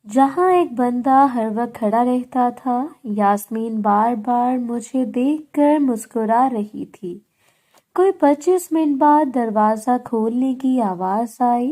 جہاں ایک بندہ ہر وقت کھڑا رہتا تھا، یاسمین بار بار مجھے دیکھ کر مسکرا رہی تھی۔ کوئی 25 منٹ بعد دروازہ کھولنے کی آواز آئی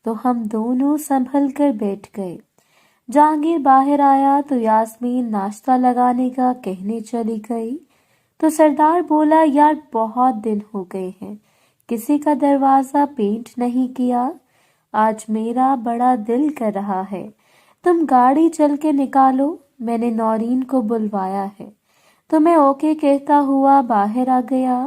تو ہم دونوں سنبھل کر بیٹھ گئے۔ جہانگیر باہر آیا تو یاسمین ناشتہ لگانے کا کہنے چلی گئی تو سردار بولا، یار بہت دن ہو گئے ہیں، کسی کا دروازہ پینٹ نہیں کیا، آج میرا بڑا دل کر رہا ہے، تم گاڑی چل کے نکالو، میں نے نورین کو بلوایا ہے۔ تو میں اوکے کہتا ہوا باہر آ گیا۔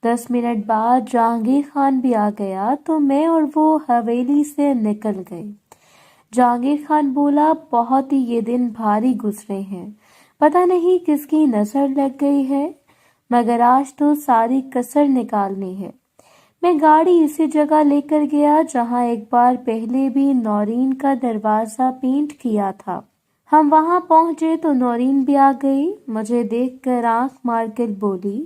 10 منٹ بعد جہانگیر خان بھی آ گیا تو میں اور وہ حویلی سے نکل گئے۔ جہانگیر خان بولا، بہت ہی یہ دن بھاری گزرے ہیں، پتہ نہیں کس کی نظر لگ گئی ہے، مگر آج تو ساری کسر نکالنی ہے۔ میں گاڑی اسی جگہ لے کر گیا جہاں ایک بار پہلے بھی نورین کا دروازہ پینٹ کیا تھا۔ ہم وہاں پہنچے تو نورین بھی آ گئی، مجھے دیکھ کر آنکھ مار کر بولی،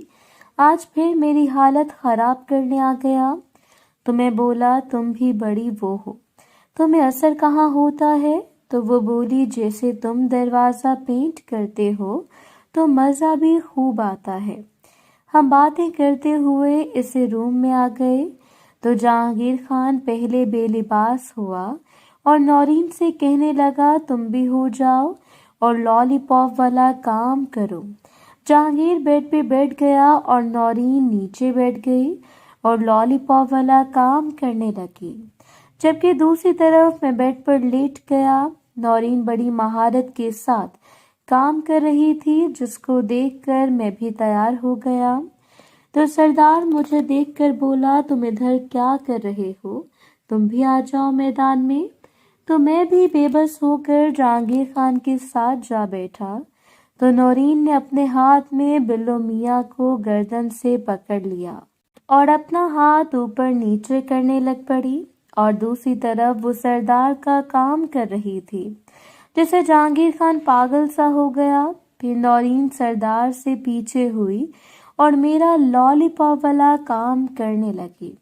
آج پھر میری حالت خراب کرنے آ گیا؟ تو میں بولا، تم بھی بڑی وہ ہو، تمہیں اثر کہاں ہوتا ہے؟ تو وہ بولی، جیسے تم دروازہ پینٹ کرتے ہو تو مزہ بھی خوب آتا ہے۔ ہم باتیں کرتے ہوئے اسی روم میں آ گئے تو جہانگیر خان پہلے بے لباس ہوا اور نورین سے کہنے لگا، تم بھی ہو جاؤ اور لالی پاپ والا کام کرو۔ جہانگیر بیڈ پہ بیٹھ گیا اور نورین نیچے بیٹھ گئی اور لالی پاپ والا کام کرنے لگی، جبکہ دوسری طرف میں بیڈ پر لیٹ گیا۔ نورین بڑی مہارت کے ساتھ کام کر رہی تھی، جس کو دیکھ کر میں بھی تیار ہو گیا۔ تو سردار مجھے دیکھ کر بولا، تم ادھر کیا کر رہے ہو؟ تم بھی آ جاؤ میدان میں۔ تو میں بھی بے بس ہو کر جہانگیر خان کے ساتھ جا بیٹھا تو نورین نے اپنے ہاتھ میں بلو میاں کو گردن سے پکڑ لیا اور اپنا ہاتھ اوپر نیچے کرنے لگ پڑی، اور دوسری طرف وہ سردار کا کام کر رہی تھی، جسے جہانگیر خان پاگل سا ہو گیا۔ پھر نورین سردار سے پیچھے ہوئی اور میرا لالی پاپ والا کام کرنے لگی۔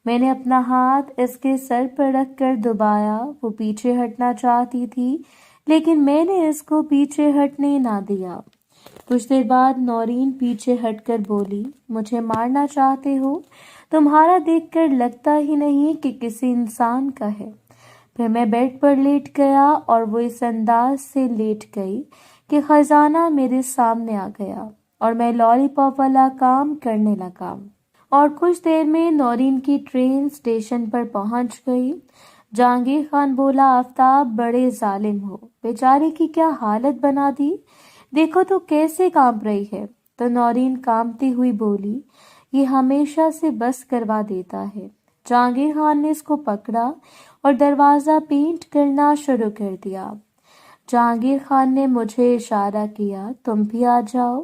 میں نے اپنا ہاتھ اس کے سر پر رکھ کر دبایا، وہ پیچھے ہٹنا چاہتی تھی لیکن میں نے اس کو پیچھے ہٹنے نہ دیا۔ کچھ دیر بعد نورین پیچھے ہٹ کر بولی، مجھے مارنا چاہتے ہو؟ تمہارا دیکھ کر لگتا ہی نہیں کہ کسی انسان کا ہے۔ پھر میں بیڈ پر لیٹ گیا اور وہ اس انداز سے لیٹ گئی کہ خزانہ میرے سامنے آ گیا اور میں لالی پاپ والا کام کرنے لگا، اور کچھ دیر میں نورین کی ٹرین اسٹیشن پر پہنچ گئی۔ جہانگیر خان بولا، آفتاب بڑے ظالم ہو، بیچارے کی کیا حالت بنا دی، دیکھو تو کیسے کانپ رہی ہے۔ تو نورین کانپتی ہوئی بولی، یہ ہمیشہ سے بس کروا دیتا ہے۔ جہانگیر خان نے اس کو پکڑا اور دروازہ پینٹ کرنا شروع کر دیا۔ جہانگیر خان نے مجھے اشارہ کیا، تم بھی آ جاؤ۔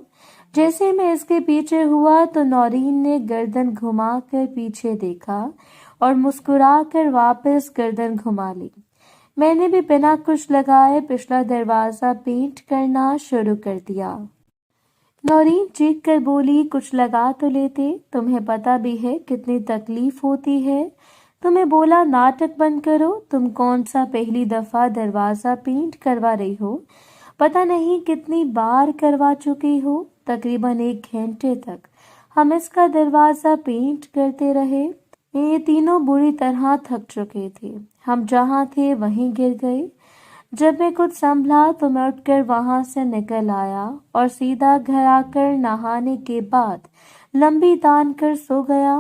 جیسے میں اس کے پیچھے ہوا تو نورین نے گردن گھما کر پیچھے دیکھا اور مسکرا کر واپس گردن گھما لی۔ میں نے بھی بنا کچھ لگائے پچھلا دروازہ پینٹ کرنا شروع کر دیا۔ نورین چیخ کر بولی، کچھ لگا تو لیتے، تمہیں پتہ بھی ہے کتنی تکلیف ہوتی ہے۔ تو میں بولا، ناٹک بند کرو، تم کون سا پہلی دفعہ دروازہ پینٹ کروا رہی ہو، پتہ نہیں کتنی بار کروا چکی ہو۔ تقریباً 1 گھنٹے تک ہم اس کا دروازہ پینٹ کرتے رہے۔ یہ تینوں بری طرح تھک چکے تھے، ہم جہاں تھے وہیں گر گئے۔ جب میں کچھ سنبھلا تو میں اٹھ کر وہاں سے نکل آیا اور سیدھا گھر آ کر نہانے کے بعد لمبی تان کر سو گیا۔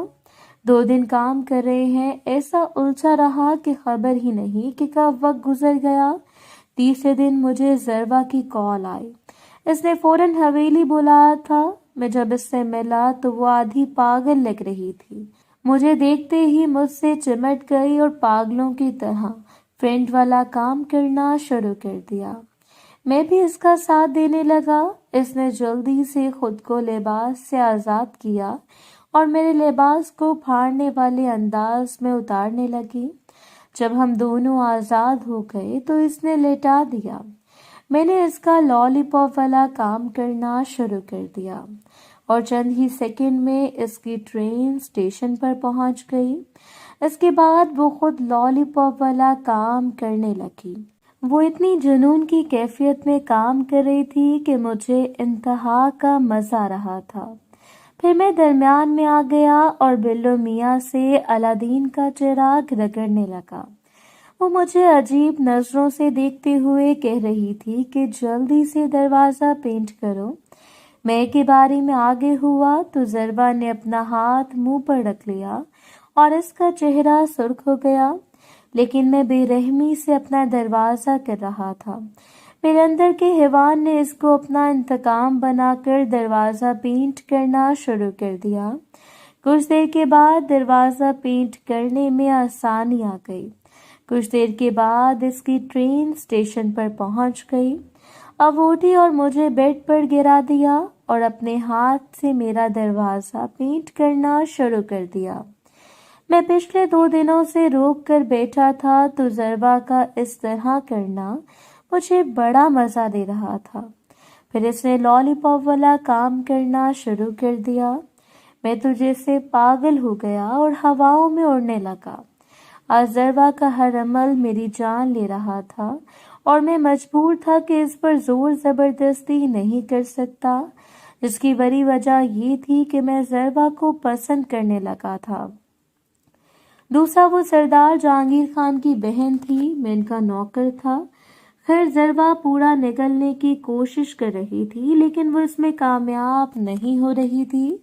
2 دن کام کر رہے ہیں، ایسا الجھا رہا کہ خبر ہی نہیں کہ کب وقت گزر گیا۔ تیسرے دن مجھے ضربا کی کال آئی، اس نے فوراً حویلی بلایا تھا۔ میں جب اس سے ملا تو وہ آدھی پاگل لگ رہی تھی، مجھے دیکھتے ہی مجھ سے چمٹ گئی اور پاگلوں کی طرح فرینڈ والا کام کرنا شروع کر دیا۔ میں بھی اس کا ساتھ دینے لگا۔ اس نے جلدی سے خود کو لباس سے آزاد کیا اور میرے لباس کو پھاڑنے والے انداز میں اتارنے لگی۔ جب ہم دونوں آزاد ہو گئے تو اس نے لیٹا دیا۔ میں نے اس کا لالی پاپ والا کام کرنا شروع کر دیا اور چند ہی سیکنڈ میں اس کی ٹرین اسٹیشن پر پہنچ گئی۔ اس کے بعد وہ خود لالی پاپ والا کام کرنے لگی۔ وہ اتنی جنون کی کیفیت میں کام کر رہی تھی کہ مجھے انتہا کا مزہ آ رہا تھا۔ پھر میں درمیان میں آ گیا اور بلو میاں سے الادین کا چراغ رگڑنے لگا۔ وہ مجھے عجیب نظروں سے دیکھتے ہوئے کہہ رہی تھی کہ جلدی سے دروازہ پینٹ کرو۔ میں کی باری میں آگے ہوا تو ضربا نے اپنا ہاتھ منہ پر رکھ لیا اور اس کا چہرہ سرخ ہو گیا، لیکن میں بے رحمی سے اپنا دروازہ کر رہا تھا۔ میرے اندر کے حیوان نے اس کو اپنا انتقام بنا کر دروازہ پینٹ کرنا شروع کر دیا۔ کچھ دیر کے بعد دروازہ پینٹ کرنے میں آسانی آ گئی۔ کچھ دیر کے بعد اس کی ٹرین اسٹیشن پر پہنچ گئی۔ اب اٹھی اور مجھے بیڈ پر گرا دیا اور اپنے ہاتھ سے میرا دروازہ پینٹ کرنا شروع کر دیا۔ میں پچھلے 2 دنوں سے روک کر بیٹھا تھا تو ضربا کا اس طرح کرنا مجھے بڑا مزہ دے رہا تھا۔ پھر اس نے لالی پاپ والا کام کرنا شروع کر دیا۔ میں تو جیسے پاگل ہو گیا اور ہواؤں میں اڑنے لگا۔ آج ضربا کا ہر عمل میری جان لے رہا تھا اور میں مجبور تھا کہ اس پر زور زبردستی نہیں کر سکتا، جس کی بڑی وجہ یہ تھی کہ میں ضربا کو پسند کرنے لگا تھا۔ دوسرا وہ سردار جہانگیر خان کی بہن تھی، میں ان کا نوکر تھا۔ خیر ضربا پورا نگلنے کی کوشش کر رہی تھی لیکن وہ اس میں کامیاب نہیں ہو رہی تھی۔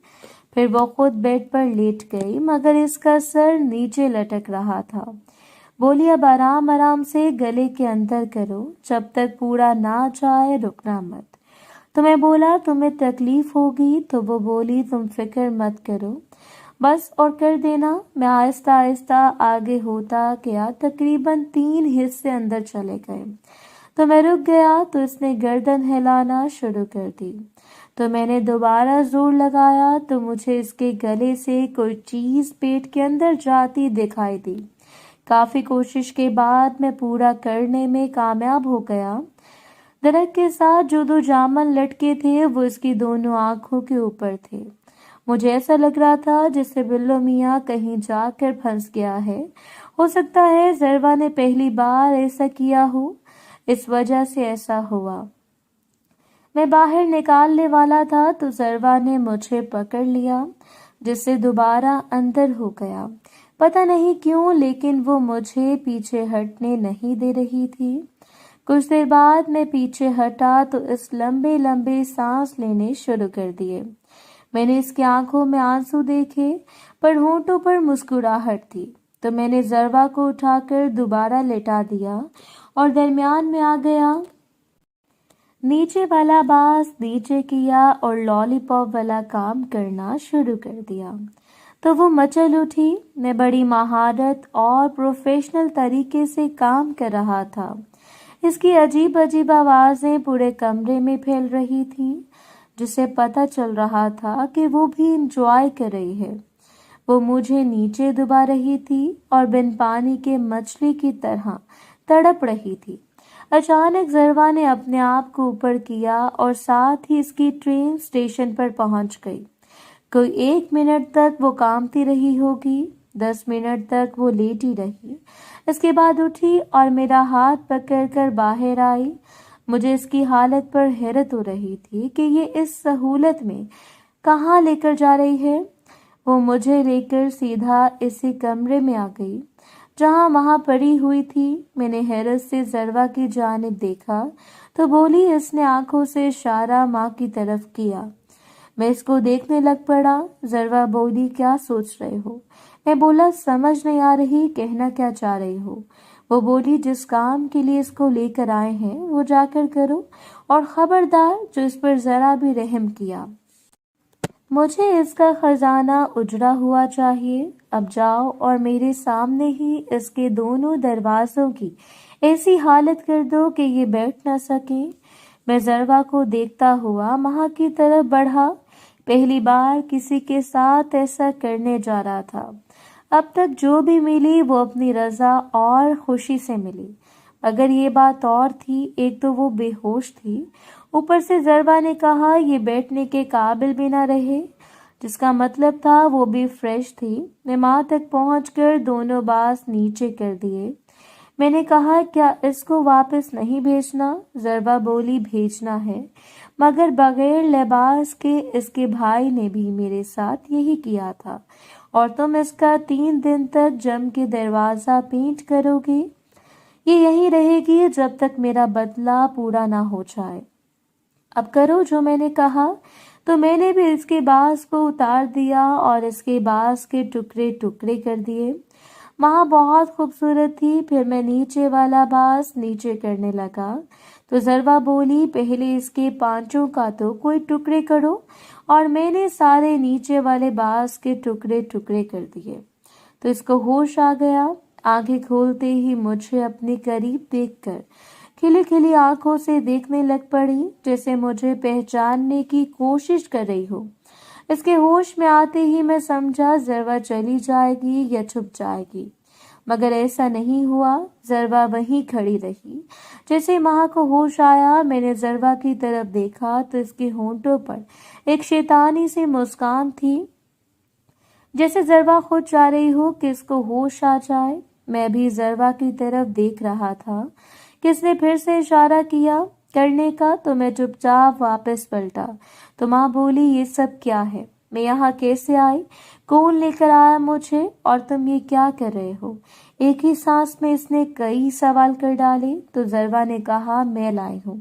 پھر وہ خود بیڈ پر لیٹ گئی مگر اس کا سر نیچے لٹک رہا تھا۔ بولی اب آرام آرام سے گلے کے اندر کرو، جب تک پورا نہ جائے رکنا مت۔ تو میں بولا تمہیں تکلیف ہوگی؟ تو وہ بولی تم فکر مت کرو، بس اور کر دینا۔ میں آہستہ آہستہ آگے ہوتا گیا، تقریباً 3 حصے اندر چلے گئے تو میں رک گیا تو اس نے گردن ہلانا شروع کر دی۔ تو میں نے دوبارہ زور لگایا تو مجھے اس کے گلے سے کوئی چیز پیٹ کے اندر جاتی دکھائی دی۔ کافی کوشش کے بعد میں پورا کرنے میں کامیاب ہو گیا۔ درخت کے ساتھ جو 2 جامن لٹکے تھے وہ اس کی دونوں آنکھوں کے اوپر تھے۔ مجھے ایسا لگ رہا تھا جسے بلو میاں کہیں جا کر پھنس گیا ہے۔ ہو سکتا ہے ضربا نے پہلی بار ایسا کیا ہو، اس وجہ سے ایسا ہوا۔ میں باہر نکالنے والا تھا تو ضربا نے مجھے پکڑ لیا، جس سے دوبارہ اندر ہو گیا۔ پتہ نہیں کیوں لیکن وہ مجھے پیچھے ہٹنے نہیں دے رہی تھی۔ کچھ دیر بعد میں پیچھے ہٹا تو اس لمبے لمبے سانس لینے شروع کر دیے۔ میں نے اس کی آنکھوں میں آنسو دیکھے پر ہونٹوں پر مسکراہٹ تھی، تو میں نے ضربا کو اٹھا کر دوبارہ لٹا دیا اور درمیان میں آ گیا۔ نیچے والا باز نیچے کیا اور لالی پاپ والا کام کرنا شروع کر دیا تو وہ مچل اٹھی۔ میں بڑی مہارت اور پروفیشنل طریقے سے کام کر رہا تھا۔ اس کی عجیب عجیب آوازیں پورے کمرے میں پھیل رہی تھیں، جسے پتہ چل رہا تھا کہ وہ بھی انجوائے کر رہی ہے۔ وہ مجھے نیچے دبا رہی تھی اور بن پانی کے مچھلی کی طرح تڑپ رہی تھی۔ اچانک ضربا نے اپنے آپ کو اوپر کیا اور ساتھ ہی اس کی ٹرین اسٹیشن پر پہنچ گئی۔ کوئی 1 منٹ تک وہ کامتی رہی ہوگی، 10 منٹ تک وہ لیٹی رہی، اس کے بعد اٹھی اور میرا ہاتھ پکڑ کر باہر آئی۔ مجھے اس کی حالت پر حیرت ہو رہی تھی کہ یہ اس سہولت میں کہاں لے کر جا رہی ہے۔ وہ مجھے لے کر سیدھا اسی کمرے میں آ گئی جہاں وہاں پڑی ہوئی تھی۔ میں نے حیرت سے ضربا کی جانب دیکھا تو بولی، اس نے آنکھوں سے اشارہ ماں کی طرف کیا۔ میں اس کو دیکھنے لگ پڑا۔ ضربا بولی، کیا سوچ رہے ہو؟ میں بولا، سمجھ نہیں آ رہی کہنا کیا چاہ رہی ہو۔ وہ بولی، جس کام کے لیے اس کو لے کر آئے ہیں وہ جا کر کرو، اور خبردار جو اس پر ذرا بھی رحم کیا، مجھے اس کا خزانہ اجڑا ہوا چاہیے۔ اب جاؤ اور میرے سامنے ہی اس کے دونوں دروازوں کی ایسی حالت کر دو کہ یہ بیٹھ نہ سکے۔ میں ضربا کو دیکھتا ہوا وہاں کی طرف بڑھا۔ پہلی بار کسی کے ساتھ ایسا کرنے جا رہا تھا۔ اب تک جو بھی ملی وہ اپنی رضا اور خوشی سے ملی، مگر یہ بات اور تھی۔ ایک تو وہ بے ہوش تھی، اوپر سے ضربا نے کہا یہ بیٹھنے کے قابل بھی نہ رہے، جس کا مطلب تھا وہ بھی فریش تھی۔ میں ماں تک پہنچ کر دونوں باز نیچے کر دیے۔ میں نے کہا کیا اس کو واپس نہیں بھیجنا؟ ضربہ بولی بھیجنا ہے، مگر بغیر لباس کے اس کے بھائی نے بھی میرے ساتھ یہی کیا تھا، اور تم اس کا 3 دن تک جم کے دروازہ پینٹ کرو گے؟ یہ یہی رہے گی جب تک میرا بدلہ پورا نہ ہو جائے۔ اب کرو جو میں نے کہا۔ تو میں نے بھی اس کے باز کو اتار دیا اور اس کے باز کے ٹکڑے ٹکڑے کر دیے۔ وہاں بہت خوبصورت تھی۔ پھر میں نیچے والا باز نیچے کرنے لگا تو ضربہ بولی پہلے اس کے پانچوں کا تو کوئی ٹکڑے کرو، اور میں نے سارے نیچے والے باز کے ٹکڑے ٹکڑے کر دیے۔ تو اس کو ہوش آ گیا۔ آنکھیں کھولتے ہی مجھے اپنے قریب دیکھ کر کھلی کھلی آنکھوں سے دیکھنے لگ پڑی، جیسے مجھے پہچاننے کی کوشش کر رہی ہو۔ اس کے ہوش میں آتے ہی میں سمجھا ضربہ چلی جائے گی یا چھپ جائے گی، مگر ایسا نہیں ہوا۔ ضربہ وہیں کھڑی رہی۔ جیسے ماں کو ہوش آیا، میں نے ضربہ کی طرف دیکھا تو اس کے ہونٹوں پر ایک شیطانی سی مسکان تھی، جیسے ضربہ خود چاہ رہی ہو کہ اس کو ہوش آ جائے۔ میں بھی ضربہ کی طرف دیکھ رہا تھا کہ اس نے پھر سے اشارہ کیا کرنے کا، تو میں چپ چاپ واپس پلٹا۔ تو ماں بولی یہ سب کیا ہے؟ میں یہاں کیسے آئی؟ کون لے کر آیا مجھے؟ اور تم یہ کیا کر رہے ہو؟ ایک ہی سانس میں اس نے کئی سوال کر ڈالے۔ تو ضربہ نے کہا میں لائی ہوں۔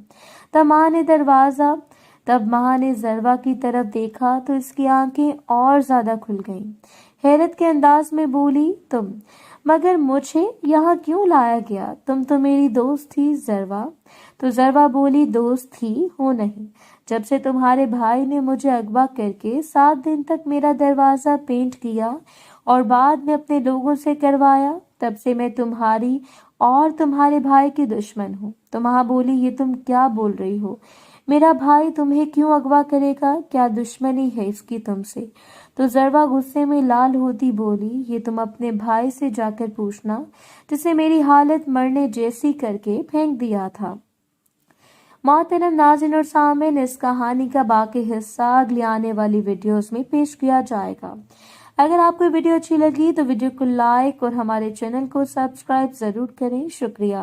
تب ماں نے ضربہ کی طرف دیکھا تو اس کی آنکھیں اور زیادہ کھل گئیں۔ حیرت کے انداز میں بولی تم، مگر مجھے یہاں کیوں لایا گیا؟ تم تو میری دوست تھی ضربہ۔ تو ضربہ بولی دوست تھی ہوں نہیں، جب سے تمہارے بھائی نے مجھے اغوا کر کے 7 دن تک میرا دروازہ پینٹ کیا اور بعد میں اپنے لوگوں سے کروایا، تب سے میں تمہاری اور تمہارے بھائی کی دشمن ہوں۔ تو ماں بولی یہ تم کیا بول رہی ہو؟ میرا بھائی تمہیں کیوں اغوا کرے گا؟ کیا دشمنی ہے اس کی تم سے؟ تو ضربہ غصے میں لال ہوتی بولی یہ تم اپنے بھائی سے جا کر پوچھنا، جسے میری حالت مرنے جیسی کر کے پھینک دیا تھا۔ محترم ناظرین اور سامعین، اس کہانی کا باقی حصہ اگلی آنے والی ویڈیوز میں پیش کیا جائے گا۔ اگر آپ کو ویڈیو اچھی لگی تو ویڈیو کو لائک اور ہمارے چینل کو سبسکرائب ضرور کریں۔ شکریہ۔